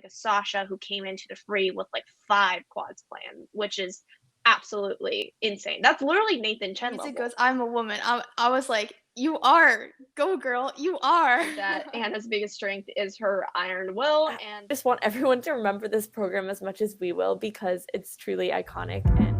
a Sasha who came into the free with like 5 quads planned, which is absolutely insane. That's literally Nathan Chen Music level. goes, I'm a woman. I was like, you are. Go, girl. You are. That Anna's biggest strength is her iron will. I And just want everyone to remember this program as much as we will because it's truly iconic. And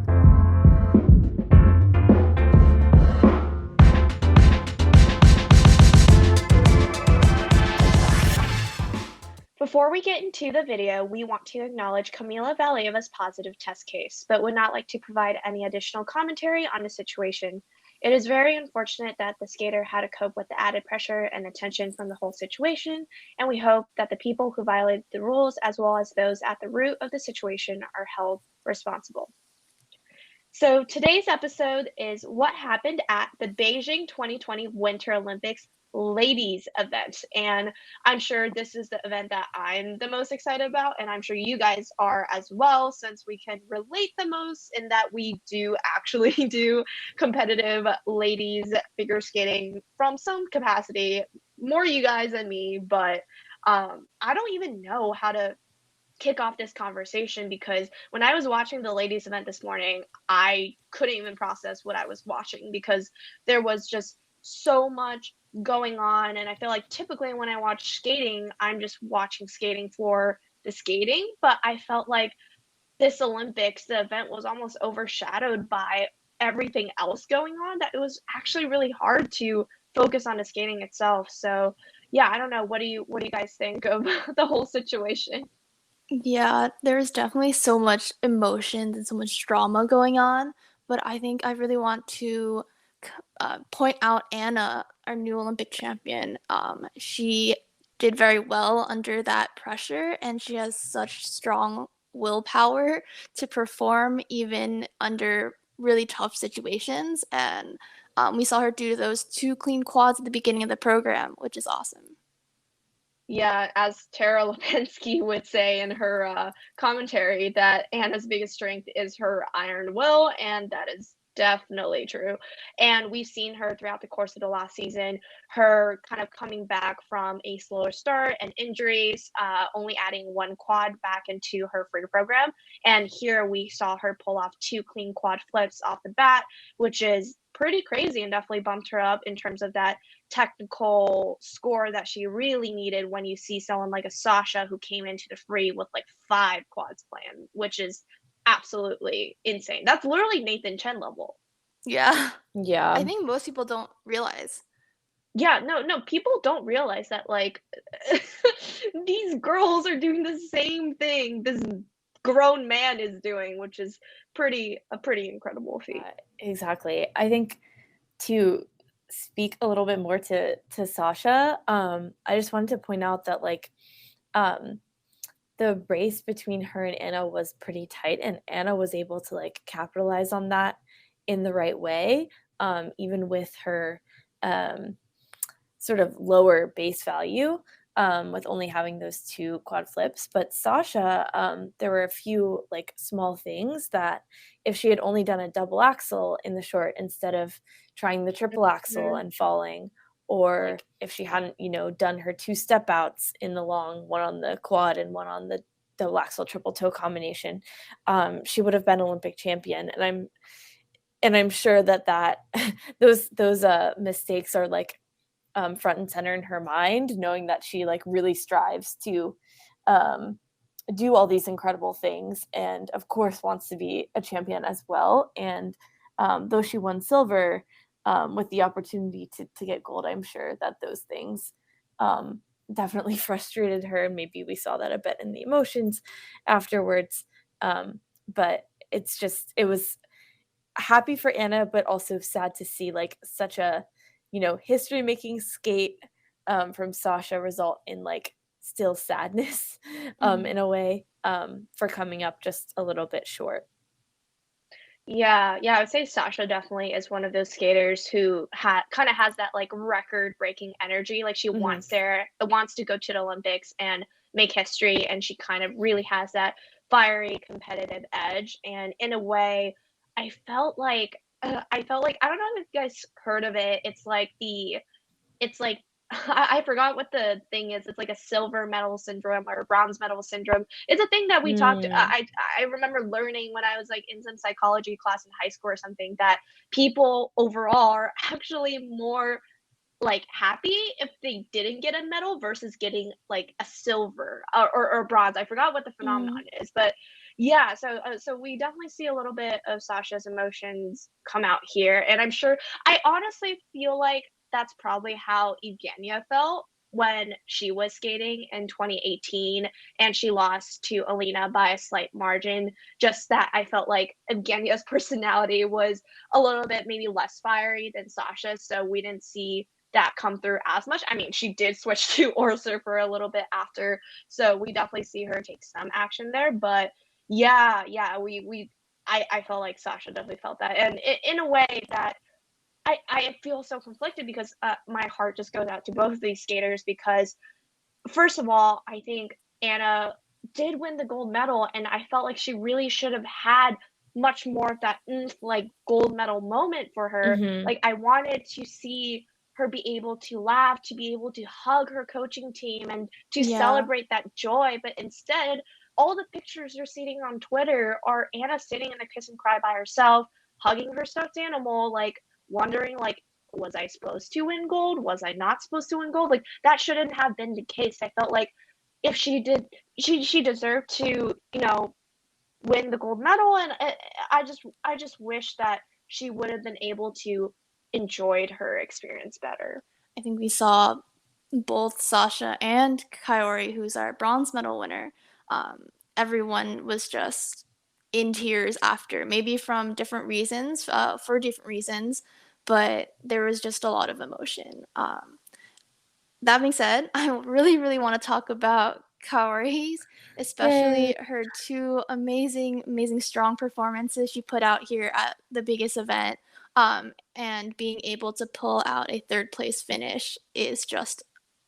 before we get into the video, we want to acknowledge Kamila Valieva's positive test case, but would not like to provide any additional commentary on the situation. It is very unfortunate that the skater had to cope with the added pressure and attention from the whole situation, and we hope that the people who violated the rules, as well as those at the root of the situation, are held responsible. So today's episode is what happened at the Beijing 2020 Winter Olympics Ladies Event. And I'm sure this is the event that I'm the most excited about, and I'm sure you guys are as well, since we can relate the most in that we do actually do competitive ladies figure skating from some capacity. More you guys than me, but I don't even know how to kick off this conversation because when I was watching the ladies event this morning, I couldn't even process what I was watching because there was just so much going on. And I feel like typically when I watch skating, I'm just watching skating for the skating. But I felt like this Olympics, the event was almost overshadowed by everything else going on, that it was actually really hard to focus on the skating itself. So yeah, I don't know. What do you guys think of the whole situation? Yeah, there's definitely so much emotions and so much drama going on, but I think I really want to point out Anna, our new Olympic champion. She did very well under that pressure, and she has such strong willpower to perform even under really tough situations. And we saw her do those 2 clean quads at the beginning of the program, which is awesome. Yeah, as Tara Lipinski would say in her commentary, that Anna's biggest strength is her iron will, and that is definitely true. And we've seen her throughout the course of the last season, her kind of coming back from a slower start and injuries, only adding 1 quad back into her free program. And here we saw her pull off 2 clean quad flips off the bat, which is pretty crazy and definitely bumped her up in terms of that technical score that she really needed when you see someone like a Sasha who came into the free with like 5 quads planned, which is absolutely insane. That's literally Nathan Chen level. Yeah. yeah, I think most people don't realize. Yeah, no, people don't realize that like these girls are doing the same thing this grown man is doing, which is a pretty incredible feat. exactly. I think to speak a little bit more to Sasha, I just wanted to point out that like the race between her and Anna was pretty tight, and Anna was able to like capitalize on that in the right way, even with her sort of lower base value, with only having those 2 quad flips. But Sasha, there were a few like small things that if she had only done a double axel in the short instead of trying the triple axel and falling, or if she hadn't, done her 2 step outs in the long, one on the quad and one on the double axel triple toe combination, she would have been Olympic champion. And I'm sure that those mistakes are like front and center in her mind, knowing that she like really strives to do all these incredible things, and of course wants to be a champion as well. And though she won silver, with the opportunity to get gold, I'm sure that those things definitely frustrated her. Maybe we saw that a bit in the emotions afterwards. But it was happy for Anna, but also sad to see like such a, history making skate from Sasha result in like still sadness in a way, for coming up just a little bit short. Yeah, I would say Sasha definitely is one of those skaters who kind of has that like record-breaking energy. Like she wants to go to the Olympics and make history, and she kind of really has that fiery competitive edge. And in a way, I felt like I don't know if you guys heard of it. It's like I forgot what the thing is. It's like a silver medal syndrome or a bronze medal syndrome. It's a thing that we talked. I remember learning when I was like in some psychology class in high school or something that people overall are actually more like happy if they didn't get a medal versus getting like a silver or bronze. I forgot what the phenomenon is, but yeah. So we definitely see a little bit of Sasha's emotions come out here, and I'm sure. I honestly feel like that's probably how Evgenia felt when she was skating in 2018 and she lost to Alina by a slight margin. Just that I felt like Evgenia's personality was a little bit maybe less fiery than Sasha's, so we didn't see that come through as much. I mean, she did switch to Orser for a little bit after, so we definitely see her take some action there. But yeah, I felt like Sasha definitely felt that, and in a way that I feel so conflicted because my heart just goes out to both of these skaters because first of all, I think Anna did win the gold medal, and I felt like she really should have had much more of that like gold medal moment for her. Like I wanted to see her be able to laugh, to be able to hug her coaching team, and to celebrate that joy. But instead, all the pictures you're seeing on Twitter are Anna sitting in a kiss and cry by herself, hugging her stuffed animal, like wondering like was I supposed to win gold? Was I not supposed to win gold? Like that shouldn't have been the case. I felt like if she did, she deserved to, win the gold medal. And I just wish that she would have been able to enjoyed her experience better. I think we saw both Sasha and Kaori, who's our bronze medal winner. Everyone was just in tears after, maybe from different reasons, for different reasons, but there was just a lot of emotion. That being said, I really, really want to talk about Kaori's, especially her two amazing, amazing strong performances she put out here at the biggest event. And being able to pull out a third place finish is just,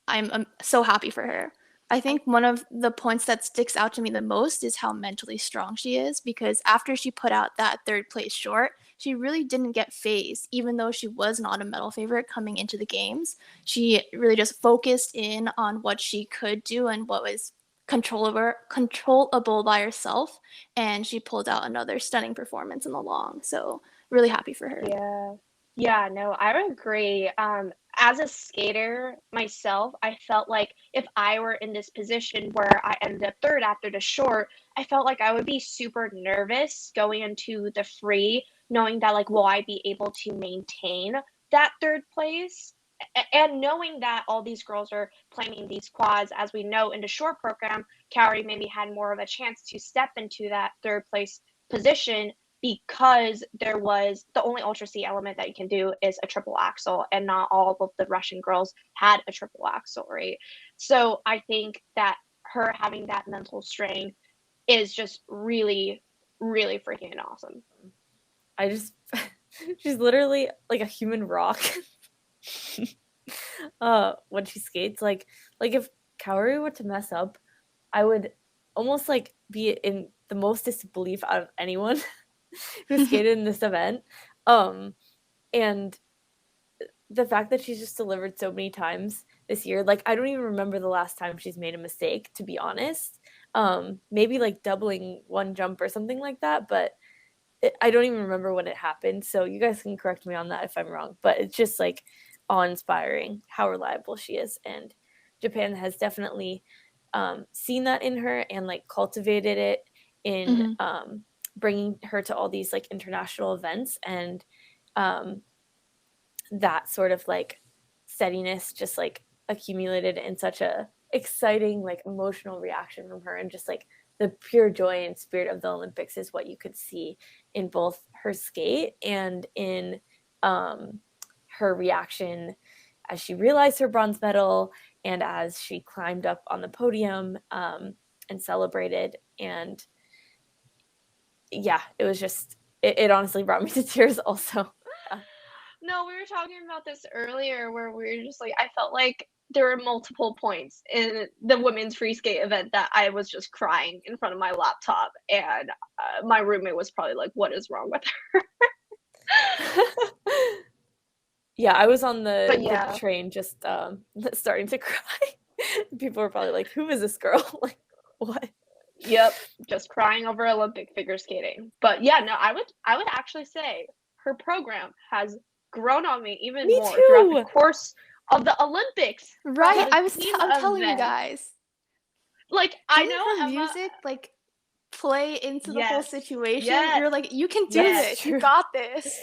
I'm so happy for her. I think one of the points that sticks out to me the most is how mentally strong she is, because after she put out that third place short, she really didn't get phased, even though she was not a medal favorite coming into the games. She really just focused in on what she could do and what was controllable by herself, and she pulled out another stunning performance in the long. So really happy for her. Yeah, no, I would agree. As a skater myself, I felt like if I were in this position where I ended up third after the short, I felt like I would be super nervous going into the free, knowing that like, will I be able to maintain that third place? And knowing that all these girls are playing in these quads, as we know in the short program, Kaori maybe had more of a chance to step into that third place position because there was the only Ultra C element that you can do is a triple axel, and not all of the Russian girls had a triple axel, right? So I think that her having that mental strength is just really, really freaking awesome. She's literally like a human rock. When she skates, like if Kaori were to mess up, I would almost like be in the most disbelief out of anyone who skated in this event. And the fact that she's just delivered so many times this year, like I don't even remember the last time she's made a mistake, to be honest. Maybe like doubling one jump or something like that, but I don't even remember when it happened. So you guys can correct me on that if I'm wrong, but it's just like awe-inspiring how reliable she is. And Japan has definitely seen that in her and like cultivated it in bringing her to all these like international events, and that sort of like steadiness just like accumulated in such a exciting like emotional reaction from her, and just like the pure joy and spirit of the Olympics is what you could see in both her skate and in her reaction as she realized her bronze medal and as she climbed up on the podium and celebrated. And yeah, it was just, it honestly brought me to tears also. No, we were talking about this earlier where we were just like, I felt like there were multiple points in the women's free skate event that I was just crying in front of my laptop, and my roommate was probably like, what is wrong with her? Yeah, I was on the yeah. train just starting to cry. People were probably like, who is this girl? Like, what? Yep, just crying over Olympic figure skating. But yeah, no, I would actually say her program has grown on me even Me more throughout the too. course of the Olympics. Right, From the team I'm telling you event. guys. Like, I Didn't know her Emma. music like play into the whole Yes. situation? Yes. You're like, you can do Yes. this. You got this.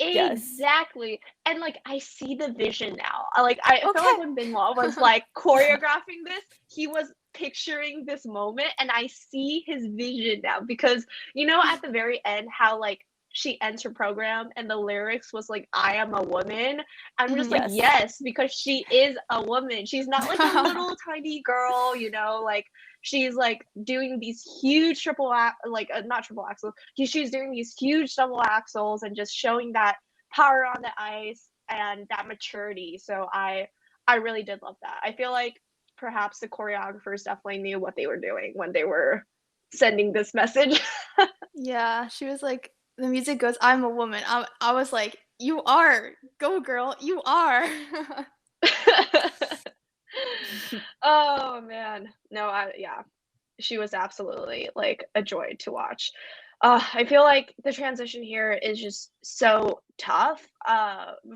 Exactly. And like I see the vision now. I feel Okay. like when Benoit was like choreographing this, he was picturing this moment, and I see his vision now because you know at the very end how like she ends her program and the lyrics was like I am a woman. I'm just like yes, because she is a woman. She's not like a little tiny girl, you know, like she's like doing these huge not triple axels. She's doing these huge double axels and just showing that power on the ice and that maturity. So I really did love that. I feel like perhaps the choreographers definitely knew what they were doing when they were sending this message. Yeah, she was like, the music goes, I'm a woman. I was like, you are. Go, girl. You are. Oh man. No, yeah. She was absolutely like a joy to watch. I feel like the transition here is just so tough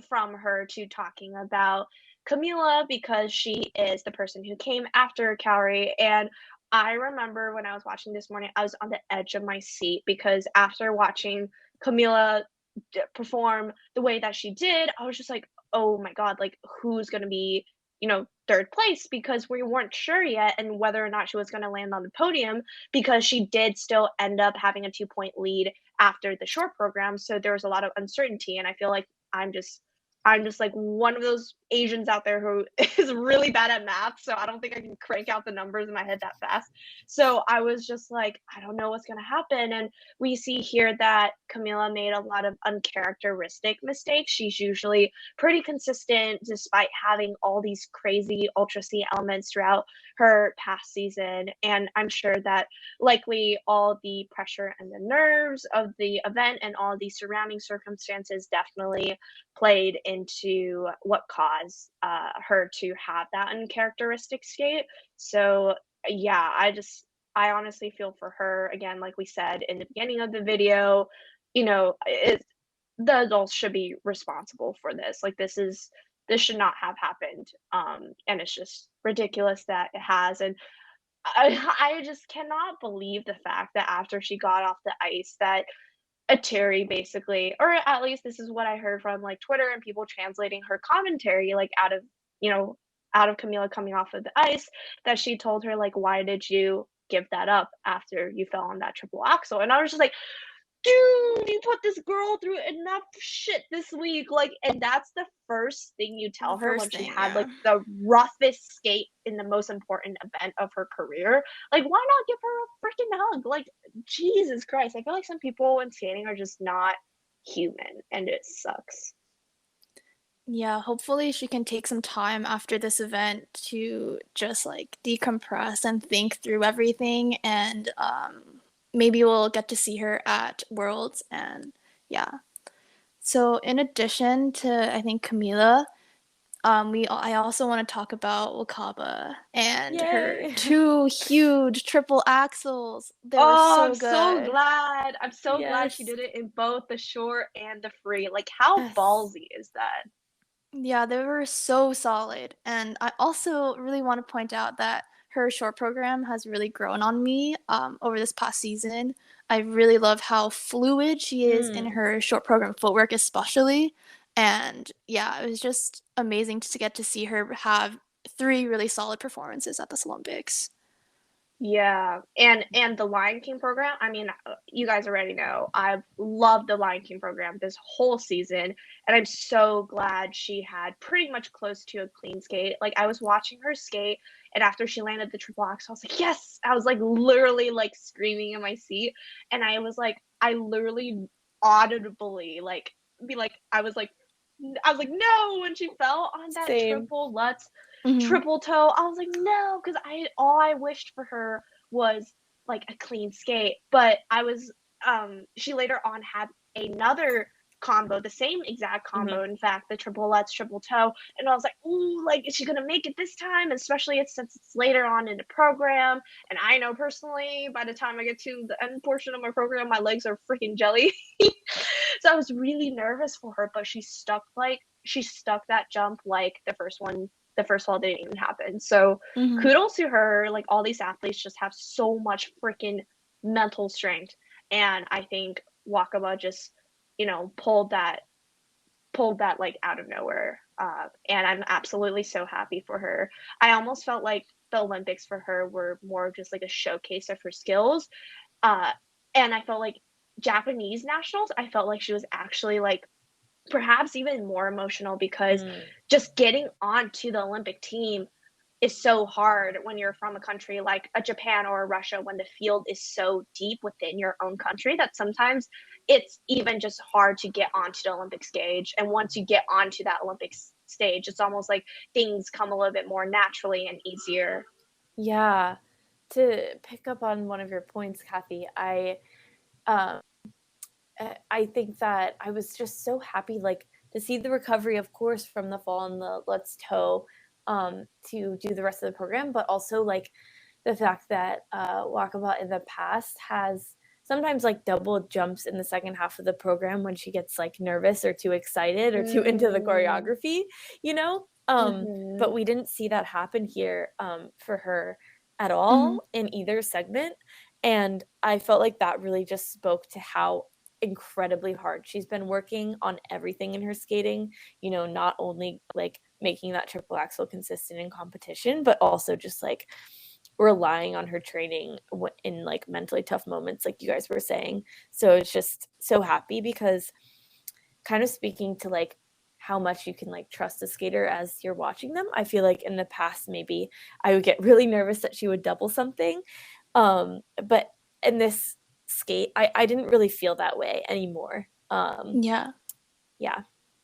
from her to talking about Kamila because she is the person who came after Kaori. And I remember when I was watching this morning, I was on the edge of my seat because after watching Kamila perform the way that she did, I was just like, oh my God, like who's going to be, you know, third place because we weren't sure yet and whether or not she was going to land on the podium because she did still end up having a 2-point lead after the short program. So there was a lot of uncertainty. And I feel like I'm just like one of those Asians out there who is really bad at math. So I don't think I can crank out the numbers in my head that fast. So I was just like, I don't know what's going to happen. And we see here that Kamila made a lot of uncharacteristic mistakes. She's usually pretty consistent despite having all these crazy Ultra C elements throughout her past season. And I'm sure that likely all the pressure and the nerves of the event and all the surrounding circumstances definitely played into what caused her to have that uncharacteristic skate. So yeah, I honestly feel for her. Again, like we said in the beginning of the video, you know, the adults should be responsible for this. Like this should not have happened. And it's just ridiculous that it has. And I just cannot believe the fact that after she got off the ice that Terry basically, or at least this is what I heard from like Twitter and people translating her commentary, like out of Kamila coming off of the ice, that she told her like, why did you give that up after you fell on that triple axel? And I was just like, dude, you put this girl through enough shit this week. Like, and that's the first thing you tell her when she had like the roughest skate in the most important event of her career. Like, why not give her a freaking hug? Like, Jesus Christ. I feel like some people in skating are just not human and it sucks. Yeah, hopefully she can take some time after this event to just like decompress and think through everything, and maybe we'll get to see her at Worlds. And yeah, so in addition to I think Kamila, I also want to talk about Wakaba and her 2 huge triple axels. They were so I'm good. so glad. I'm so glad she did it in both the short and the free. Like, how ballsy is that? Yeah, they were so solid. And I also really want to point out that her short program has really grown on me over this past season. I really love how fluid she is in her short program footwork, especially. And yeah, it was just amazing to get to see her have 3 really solid performances at this Olympics. Yeah, and the Lion King program, I mean, you guys already know, I've loved the Lion King program this whole season, and I'm so glad she had pretty much close to a clean skate. Like, I was watching her skate, and after she landed the triple axel, I was like, yes! I was, like, literally, like, screaming in my seat, and I literally audibly, like, I was like, no, when she fell on that triple Lutz triple toe, I was like, no, because all I wished for her was like a clean skate. But I was she later on had another combo, the same exact combo, in fact, the triple lutz, triple toe. And I was like, ooh, like, is she going to make it this time? Especially since it's later on in the program. And I know personally, by the time I get to the end portion of my program, my legs are freaking jelly. So I was really nervous for her, but she stuck that jump like the first fall didn't even happen. So kudos to her. Like, all these athletes just have so much freaking mental strength. And I think Wakaba just, pulled that like out of nowhere. And I'm absolutely so happy for her. I almost felt like the Olympics for her were more just like a showcase of her skills. And I felt like Japanese nationals, I felt like she was actually like perhaps even more emotional, because just getting onto the Olympic team is so hard when you're from a country like a Japan or a Russia, when the field is so deep within your own country that sometimes it's even just hard to get onto the Olympic stage. And once you get onto that Olympic stage, it's almost like things come a little bit more naturally and easier. Yeah. To pick up on one of your points, Cathy, I think that I was just so happy, like, to see the recovery, of course, from the fall and the let's toe, to do the rest of the program, but also like the fact that Wakaba in the past has sometimes like double jumps in the second half of the program when she gets like nervous or too excited or too into the choreography, but we didn't see that happen here for her at all in either segment. And I felt like that really just spoke to how incredibly hard she's been working on everything in her skating, not only like making that triple axel consistent in competition, but also just like relying on her training in like mentally tough moments, like you guys were saying. So it's just so happy, because kind of speaking to like how much you can like trust a skater as you're watching them. I feel like in the past, maybe I would get really nervous that she would double something. But in this skate, I didn't really feel that way anymore. Yeah.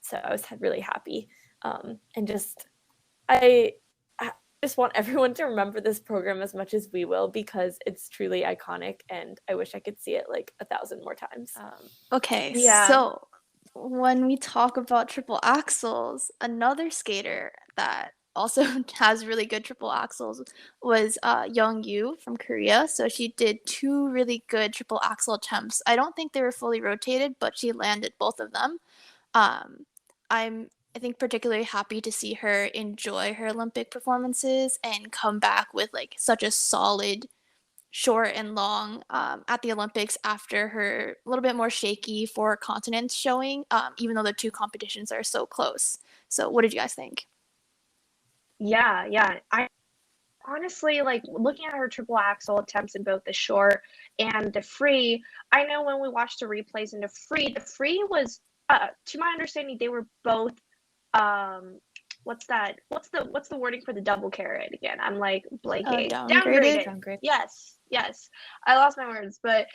So I was really happy. And just, I just want everyone to remember this program as much as we will, because it's truly iconic, and I wish I could see it like 1,000 more times. Okay, so when we talk about triple axels, another skater that also has really good triple axels was Young Yu from Korea. So she did 2 really good triple axel attempts. I don't think they were fully rotated, but she landed both of them. I think particularly happy to see her enjoy her Olympic performances and come back with like such a solid short and long at the Olympics after her a little bit more shaky 4 continents showing, even though the 2 competitions are so close. So what did you guys think? Yeah. I honestly, like, looking at her triple axel attempts in both the short and the free, I know when we watched the replays in the free was, to my understanding, they were both, what's the wording for the double carrot again? I'm like blanking. Downgraded. Yes. I lost my words, but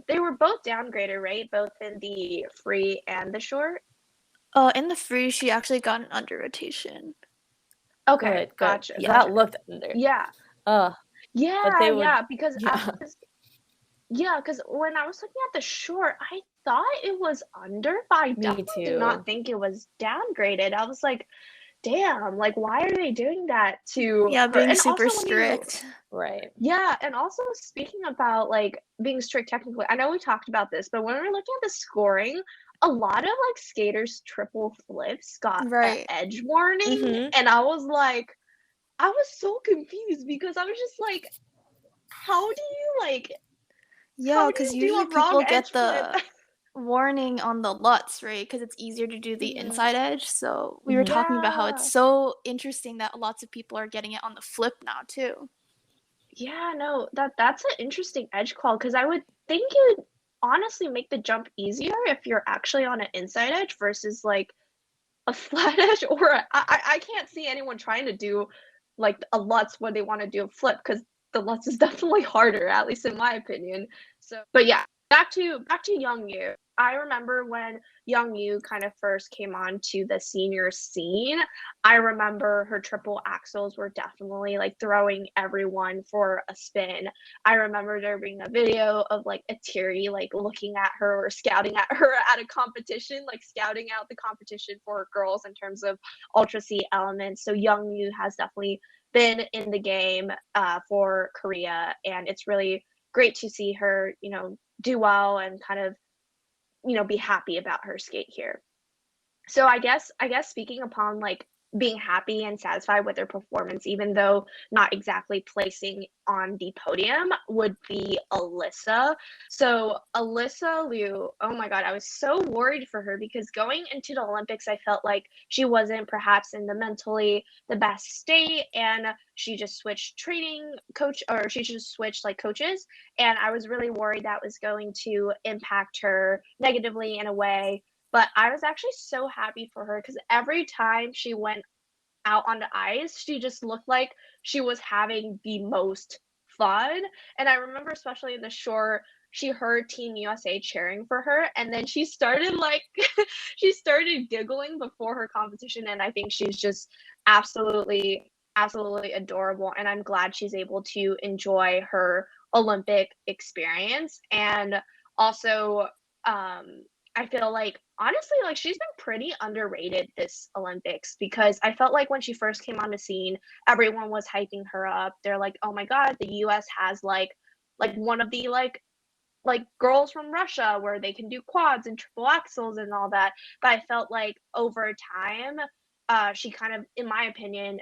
they were both downgraded, right? Both in the free and the short. In the free, she actually got an under rotation. Okay, good. Gotcha. That looked under. Yeah. Because because when I was looking at the short, I thought it was under, but I definitely did not think it was downgraded. I was like, damn, like, why are they doing that to her? Being super strict. Right. Yeah, and also speaking about like being strict technically, I know we talked about this, but when we were looking at the scoring, a lot of like skaters' triple flips got an edge warning, and I was so confused, because I was just like, how do you like? Yeah, because usually people get the warning on the Lutz, right? Because it's easier to do the inside edge. So we were talking about how it's so interesting that lots of people are getting it on the flip now too. Yeah, no, that's an interesting edge call, because I would think it would honestly make the jump easier if you're actually on an inside edge versus like a flat edge, or I can't see anyone trying to do like a Lutz when they want to do a flip, because the Lutz is definitely harder, at least in my opinion. So, but yeah, back to Young Yu. I remember when Young Yu kind of first came on to the senior scene. I remember her triple axels were definitely like throwing everyone for a spin. I remember there being a video of like Atiri like looking at her or scouting at her at a competition, like scouting out the competition for girls in terms of Ultra C elements. So Young Yu has definitely been in the game for Korea, and it's really great to see her, do well and kind of, be happy about her skate here. So I guess speaking upon like being happy and satisfied with their performance, even though not exactly placing on the podium, would be Alyssa. So Alyssa Liu, oh my God, I was so worried for her because going into the Olympics, I felt like she wasn't perhaps in the mentally the best state, and she just switched training coach, or she just switched like coaches, and I was really worried that was going to impact her negatively in a way. But I was actually so happy for her because every time she went out on the ice, she just looked like she was having the most fun. And I remember, especially in the short, she heard Team USA cheering for her, and then she started like she started giggling before her competition, and I think she's just absolutely absolutely adorable, and I'm glad she's able to enjoy her Olympic experience. And also, I feel like honestly, like she's been pretty underrated this Olympics because I felt like when she first came on the scene, everyone was hyping her up. They're like, "Oh my God, the US has like one of the like girls from Russia where they can do quads and triple axels and all that." But I felt like over time, she kind of, in my opinion,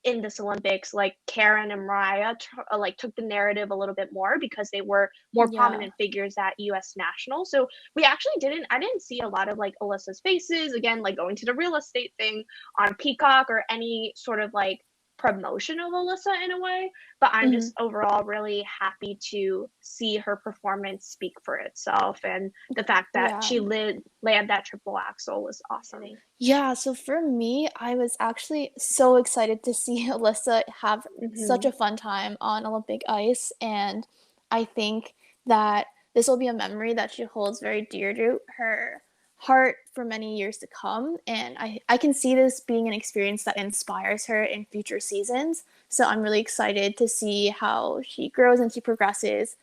in this Olympics, like Karen and Mariah like took the narrative a little bit more because they were more Yeah. prominent figures at US National. So we actually I didn't see a lot of like Alyssa's faces, again, like going to the real estate thing on Peacock or any sort of like promotion of Alyssa in a way, but I'm just overall really happy to see her performance speak for itself, and the fact that Yeah. she landed that triple axel was awesome. Yeah, so for me, I was actually so excited to see Alyssa have such a fun time on Olympic ice, and I think that this will be a memory that she holds very dear to her heart for many years to come, and I can see this being an experience that inspires her in future seasons, so I'm really excited to see how she grows and she progresses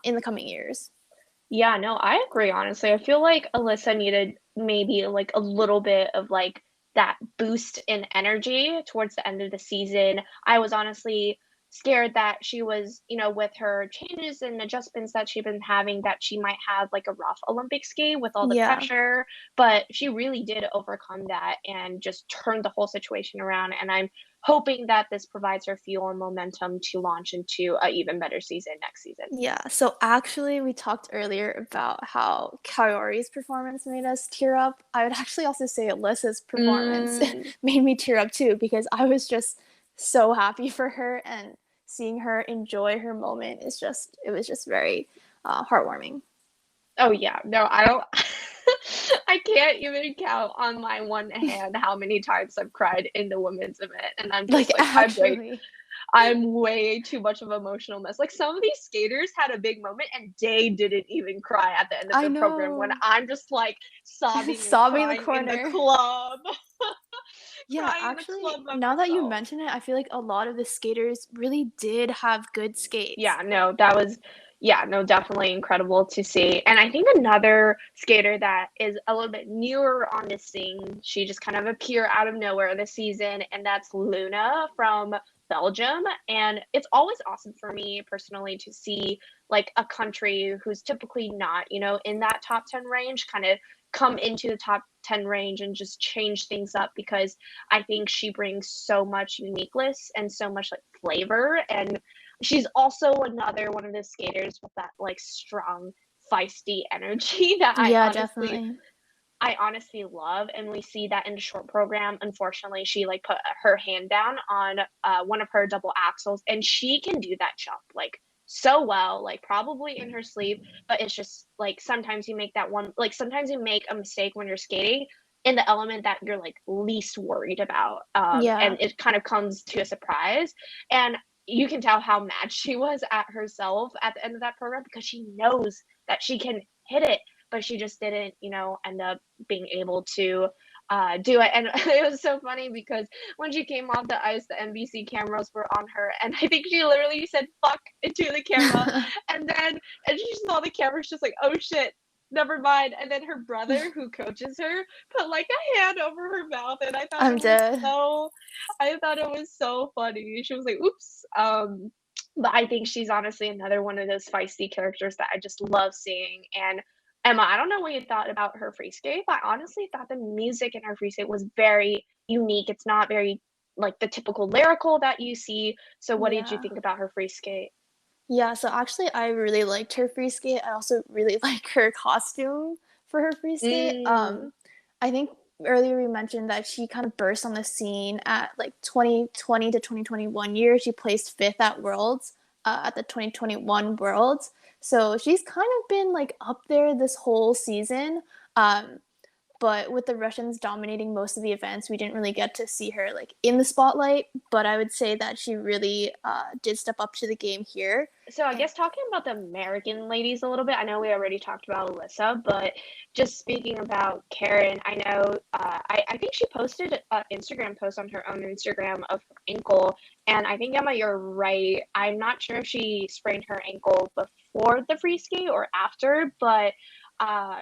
in the coming years. Yeah, no, I agree, honestly. I feel like Alyssa needed maybe like a little bit of like that boost in energy towards the end of the season. I was honestly scared that she was, with her changes and adjustments that she'd been having, that she might have like a rough Olympic skate with all the Yeah. pressure, but she really did overcome that and just turned the whole situation around. And I'm hoping that this provides her fuel and momentum to launch into an even better season next season. Yeah, so actually, we talked earlier about how Kaori's performance made us tear up. I would actually also say Alyssa's performance made me tear up too, because I was just so happy for her, and seeing her enjoy her moment it was just very heartwarming. Oh yeah, no, I don't. I can't even count on my one hand how many times I've cried in the women's event, and I'm just Like, like, actually. I'm way too much of an emotional mess. Like some of these skaters had a big moment and they didn't even cry at the end of I the program, when know. I'm just like sobbing and Sobbing in the crying in the corner. club. Yeah, Crying in the actually, club by now that you myself. mention it, I feel like a lot of the skaters really did have good skates. Yeah, no, that was, yeah, no, definitely incredible to see. And I think another skater that is a little bit newer on this scene, she just kind of appeared out of nowhere this season, and that's Loena from Belgium. And it's always awesome for me personally to see like a country who's typically not, in that top 10 range kind of come into the top 10 range and just change things up, because I think she brings so much uniqueness and so much like flavor. And she's also another one of the skaters with that like strong, feisty energy that Yeah, definitely. I honestly love. And we see that in the short program. Unfortunately, she like put her hand down on one of her double axels, and she can do that jump like so well, like probably in her sleep. But it's just like sometimes you make that one, like sometimes you make a mistake when you're skating in the element that you're like least worried about, Yeah. and it kind of comes to a surprise. And you can tell how mad she was at herself at the end of that program because she knows that she can hit it, but she just didn't, end up being able to do it. And it was so funny because when she came off the ice, the NBC cameras were on her, and I think she literally said "fuck" into the camera, and she saw the cameras just like, oh shit, never mind. And then her brother, who coaches her, put like a hand over her mouth, and I'm dead. I thought it was so funny. She was like, oops. But I think she's honestly another one of those feisty characters that I just love seeing. And Emma, I don't know what you thought about her free skate, but I honestly thought the music in her free skate was very unique. It's not very like the typical lyrical that you see. So what did you Yeah. think about her free skate? Yeah, so actually I really liked her free skate. I also really like her costume for her free skate. Mm. I think earlier we mentioned that she kind of burst on the scene at like 2020 to 2021 year. She placed 5th at Worlds, at the 2021 Worlds. So she's kind of been like up there this whole season. But with the Russians dominating most of the events, we didn't really get to see her like in the spotlight. But I would say that she really did step up to the game here. So I guess talking about the American ladies a little bit, I know we already talked about Alyssa, but just speaking about Karen, I know I think she posted an Instagram post on her own Instagram of her ankle, and I think Emma, you're right. I'm not sure if she sprained her ankle before the free skate or after, but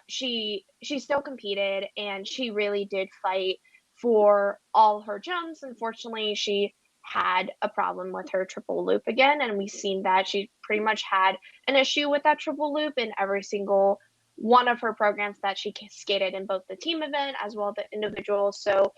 she still competed and she really did fight for all her jumps. Unfortunately, she had a problem with her triple loop again, and we've seen that she pretty much had an issue with that triple loop in every single one of her programs that she skated in both the team event as well as the individual. So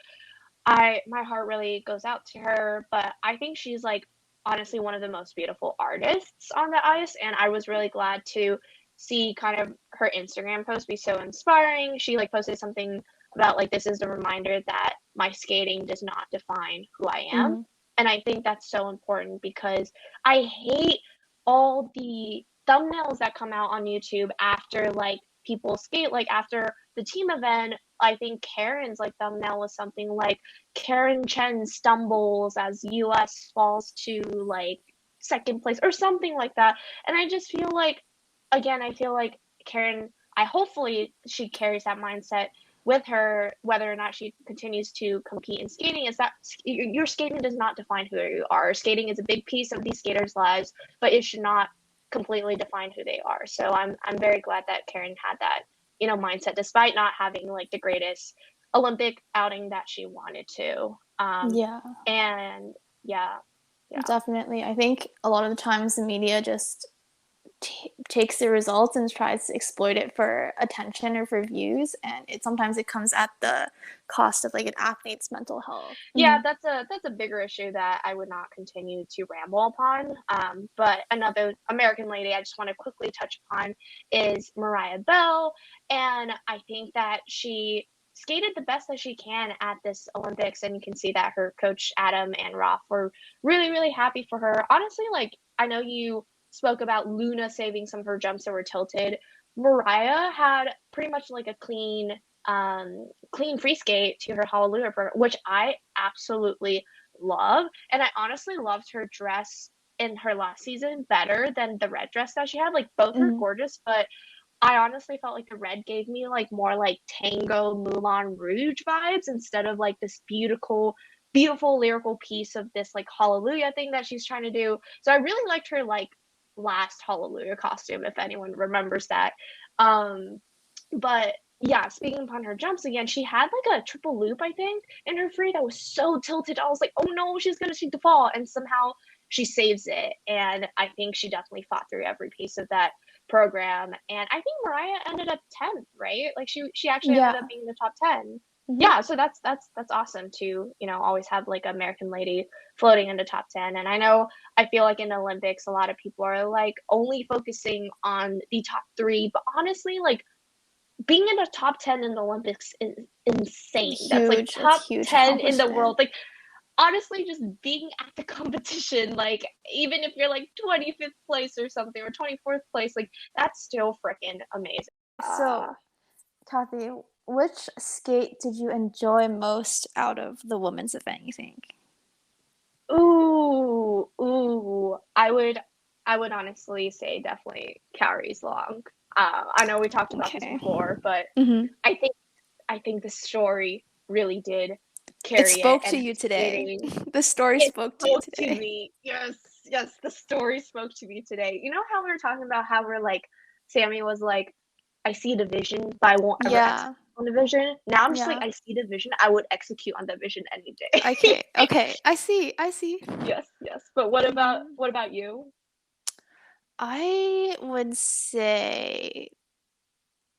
my heart really goes out to her, but I think she's like honestly one of the most beautiful artists on the ice, and I was really glad to see kind of her Instagram post be so inspiring. She like posted something about like, this is a reminder that my skating does not define who I am. Mm-hmm. And I think that's so important because I hate all the thumbnails that come out on YouTube after like people skate, like after the team event. I think Karen's like thumbnail was something like Karen Chen stumbles as US falls to like second place or something like that. And I just feel like, again, I feel like Karen, I hopefully she carries that mindset with her, whether or not she continues to compete in skating, is that your skating does not define who you are. Skating is a big piece of these skaters' lives, but it should not completely define who they are. So I'm very glad that Karen had that, mindset despite not having like the greatest Olympic outing that she wanted to. Yeah. And yeah. Definitely. I think a lot of the times the media just takes the results and tries to exploit it for attention or for views, and sometimes it comes at the cost of like an athlete's mental health. Yeah, that's a bigger issue that I would not continue to ramble upon. But another American lady I just want to quickly touch upon is Mariah Bell, and I think that she skated the best that she can at this Olympics, and you can see that her coach Adam and Roth were really, really happy for her. Honestly, like I know you spoke about Luna saving some of her jumps that were tilted. Mariah had pretty much like a clean free skate to her Hallelujah program, which I absolutely love. And I honestly loved her dress in her last season better than the red dress that she had. Like both are gorgeous, but I honestly felt like the red gave me like more like Tango Moulin Rouge vibes instead of like this beautiful lyrical piece of this like Hallelujah thing that she's trying to do. So I really liked her like last Hallelujah costume, if anyone remembers that. But yeah, speaking upon her jumps again, she had like a triple loop, I think, in her free that was so tilted. I was like, oh no, she's gonna shoot the fall, and somehow she saves it. And I think she definitely fought through every piece of that program. And I think Mariah ended up 10th, right? Like she actually ended up being in the top 10. Yeah, so that's awesome to, always have like American lady floating in the top 10. And I feel like in the Olympics a lot of people are like only focusing on the top 3, but honestly, like being in the top 10 in the Olympics is insane. Huge. That's like top huge 10 in the world. Like honestly, just being at the competition, like even if you're like 25th place or something or 24th place, like that's still freaking amazing. So, Cathy, which skate did you enjoy most out of the women's event, you think? Ooh. I would honestly say definitely Kaori's long. I know we talked about this Okay. before, but Mm-hmm. I think the story really did It carry spoke to and you her today. skating, The story it spoke to you spoke to today. me. Yes, the story spoke to me today. You know how we were talking about how we're like, Sammy was like, I see the vision, but I won't ever execute on the vision. Now I'm just like, Yeah. I see the vision, I would execute on that vision any day. Okay. I see. Yes. But what about you? I would say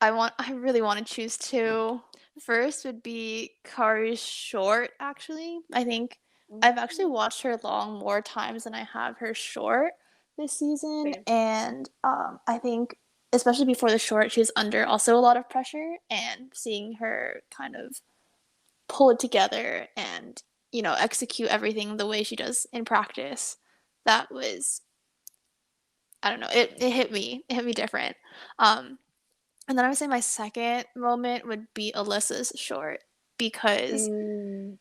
I really want to choose two. First would be Kari's short, actually. I think I've actually watched her long more times than I have her short this season. Same. And I think, especially before the short, she was under also a lot of pressure. And seeing her kind of pull it together and, execute everything the way she does in practice, that was, I don't know, it hit me. It hit me different. And then I would say my second moment would be Alyssa's short because Mm,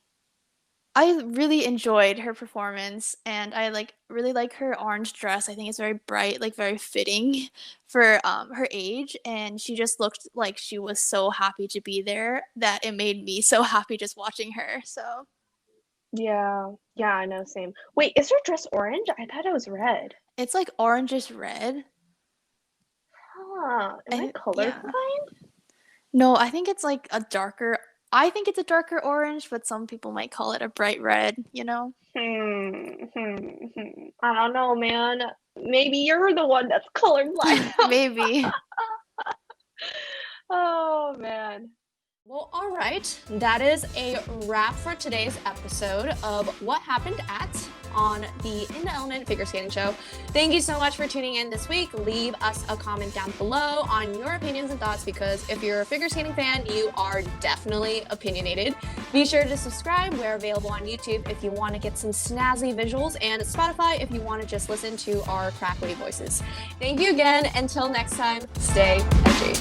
I really enjoyed her performance and I really like her orange dress. I think it's very bright, like very fitting for her age, and she just looked like she was so happy to be there that it made me so happy just watching her. So yeah, I know, same. Wait, is her dress orange? I thought it was red. it's like orangish red. Huh, am I Yeah. colorblind? No, I think it's like a darker. I think it's a darker orange, but some people might call it a bright red, you know? I don't know, man. Maybe you're the one that's colorblind. Maybe. Oh, man. Well, all right. That is a wrap for today's episode of What Happened At on the In the Element Figure Skating Show. Thank you so much for tuning in this week. Leave us a comment down below on your opinions and thoughts, because if you're a figure skating fan, you are definitely opinionated. Be sure to subscribe. We're available on YouTube if you want to get some snazzy visuals, and Spotify if you want to just listen to our crackly voices. Thank you again. Until next time, stay edgy.